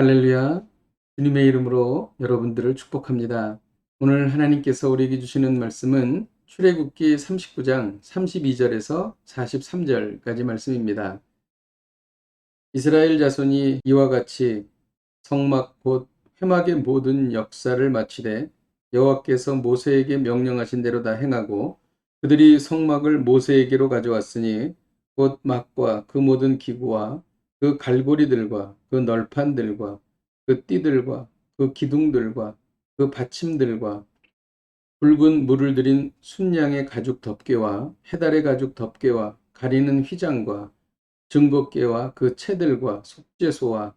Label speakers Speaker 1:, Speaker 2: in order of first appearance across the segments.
Speaker 1: 할렐루야. 주님의 이름으로 여러분들을 축복합니다. 오늘 하나님께서 우리에게 주시는 말씀은 출애굽기 39장 32절에서 43절까지 말씀입니다. 이스라엘 자손이 이와 같이 성막 곧 회막의 모든 역사를 마치되 여호와께서 모세에게 명령하신 대로 다 행하고 그들이 성막을 모세에게로 가져왔으니 곧 막과 그 모든 기구와 그 갈고리들과 그 널판들과 그 띠들과 그 기둥들과 그 받침들과 붉은 물을 들인 순양의 가죽 덮개와 해달의 가죽 덮개와 가리는 휘장과 증거궤와 그 채들과 속죄소와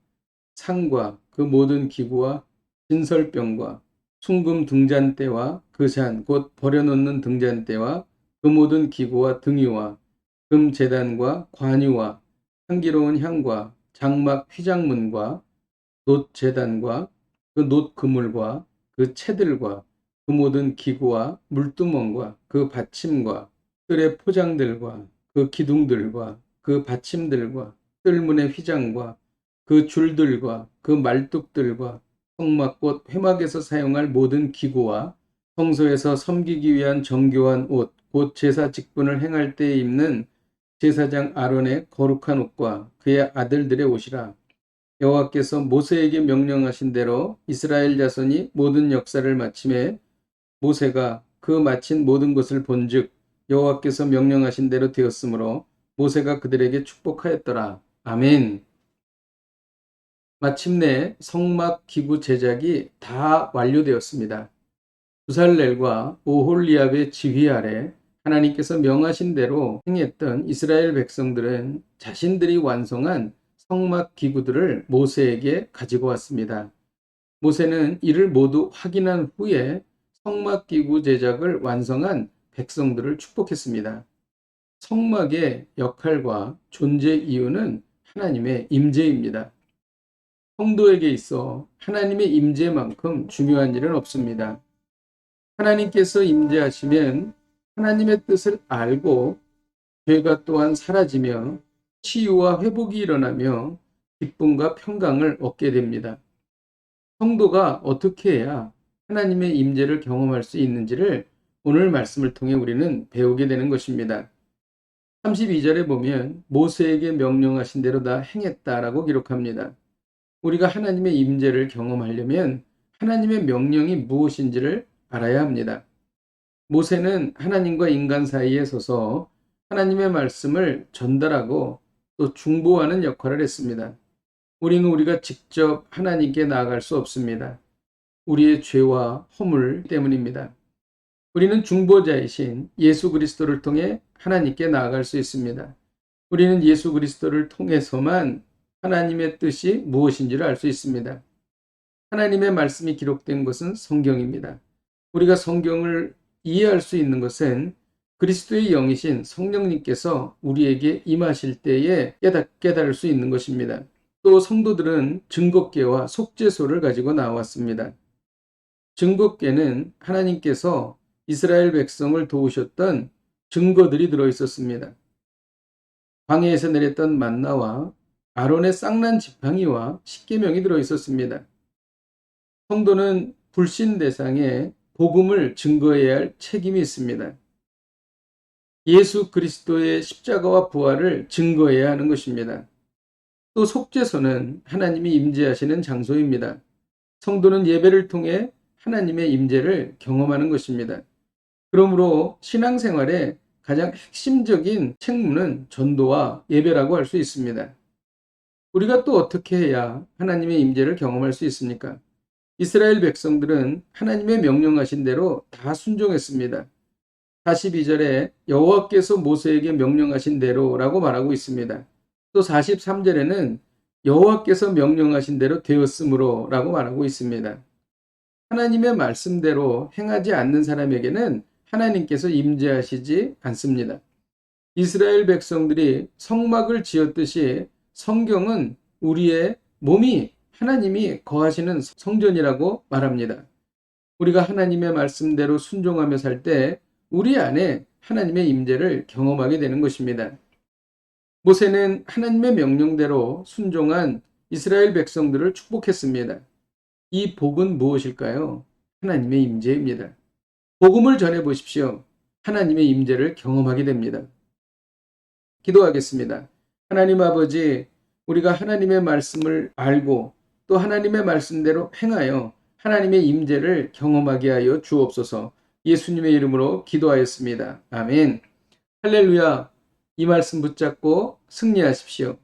Speaker 1: 상과 그 모든 기구와 진설병과 숭금 등잔대와 그 잔 곧 버려놓는 등잔대와 그 모든 기구와 등유와 금 제단과 관유와 향기로운 향과 장막 휘장문과 놋 제단과 그 놋 그물과 그 채들과 그 모든 기구와 물두멍과 그 받침과 뜰의 포장들과 그 기둥들과 그 받침들과 뜰문의 휘장과 그 줄들과 그 말뚝들과 성막꽃 회막에서 사용할 모든 기구와 성소에서 섬기기 위한 정교한 옷, 곧 제사 직분을 행할 때에 입는 제사장 아론의 거룩한 옷과 그의 아들들의 옷이라. 여호와께서 모세에게 명령하신 대로 이스라엘 자손이 모든 역사를 마침에 모세가 그 마친 모든 것을 본즉 여호와께서 명령하신 대로 되었으므로 모세가 그들에게 축복하였더라. 아멘. 마침내 성막 기구 제작이 다 완료되었습니다. 부살렐과 오홀리압의 지휘 아래 하나님께서 명하신 대로 행했던 이스라엘 백성들은 자신들이 완성한 성막 기구들을 모세에게 가지고 왔습니다. 모세는 이를 모두 확인한 후에 성막 기구 제작을 완성한 백성들을 축복했습니다. 성막의 역할과 존재 이유는 하나님의 임재입니다. 성도에게 있어 하나님의 임재만큼 중요한 일은 없습니다. 하나님께서 임재하시면 하나님의 뜻을 알고 죄가 또한 사라지며 치유와 회복이 일어나며 기쁨과 평강을 얻게 됩니다. 성도가 어떻게 해야 하나님의 임재를 경험할 수 있는지를 오늘 말씀을 통해 우리는 배우게 되는 것입니다. 32절에 보면 모세에게 명령하신 대로 다 행했다라고 기록합니다. 우리가 하나님의 임재를 경험하려면 하나님의 명령이 무엇인지를 알아야 합니다. 모세는 하나님과 인간 사이에 서서 하나님의 말씀을 전달하고 또 중보하는 역할을 했습니다. 우리가 직접 하나님께 나아갈 수 없습니다. 우리의 죄와 허물 때문입니다. 우리는 중보자이신 예수 그리스도를 통해 하나님께 나아갈 수 있습니다. 우리는 예수 그리스도를 통해서만 하나님의 뜻이 무엇인지를 알 수 있습니다. 하나님의 말씀이 기록된 것은 성경입니다. 우리가 성경을 이해할 수 있는 것은 그리스도의 영이신 성령님께서 우리에게 임하실 때에 깨달을 수 있는 것입니다. 또 성도들은 증거궤와 속죄소를 가지고 나왔습니다. 증거궤는 하나님께서 이스라엘 백성을 도우셨던 증거들이 들어있었습니다. 광야에서 내렸던 만나와 아론의 쌍난 지팡이와 십계명이 들어있었습니다. 성도는 불신 대상에 복음을 증거해야 할 책임이 있습니다. 예수 그리스도의 십자가와 부활을 증거해야 하는 것입니다. 또 속죄소는 하나님이 임재하시는 장소입니다. 성도는 예배를 통해 하나님의 임재를 경험하는 것입니다. 그러므로 신앙생활의 가장 핵심적인 책무는 전도와 예배라고 할 수 있습니다. 우리가 또 어떻게 해야 하나님의 임재를 경험할 수 있습니까? 이스라엘 백성들은 하나님의 명령하신 대로 다 순종했습니다. 42절에 여호와께서 모세에게 명령하신 대로라고 말하고 있습니다. 또 43절에는 여호와께서 명령하신 대로 되었으므로 라고 말하고 있습니다. 하나님의 말씀대로 행하지 않는 사람에게는 하나님께서 임재하시지 않습니다. 이스라엘 백성들이 성막을 지었듯이 성경은 우리의 몸이 하나님이 거하시는 성전이라고 말합니다. 우리가 하나님의 말씀대로 순종하며 살 때 우리 안에 하나님의 임재를 경험하게 되는 것입니다. 모세는 하나님의 명령대로 순종한 이스라엘 백성들을 축복했습니다. 이 복은 무엇일까요? 하나님의 임재입니다. 복음을 전해 보십시오. 하나님의 임재를 경험하게 됩니다. 기도하겠습니다. 하나님 아버지, 우리가 하나님의 말씀을 알고 또 하나님의 말씀대로 행하여 하나님의 임재를 경험하게 하여 주옵소서. 예수님의 이름으로 기도하였습니다. 아멘. 할렐루야. 이 말씀 붙잡고 승리하십시오.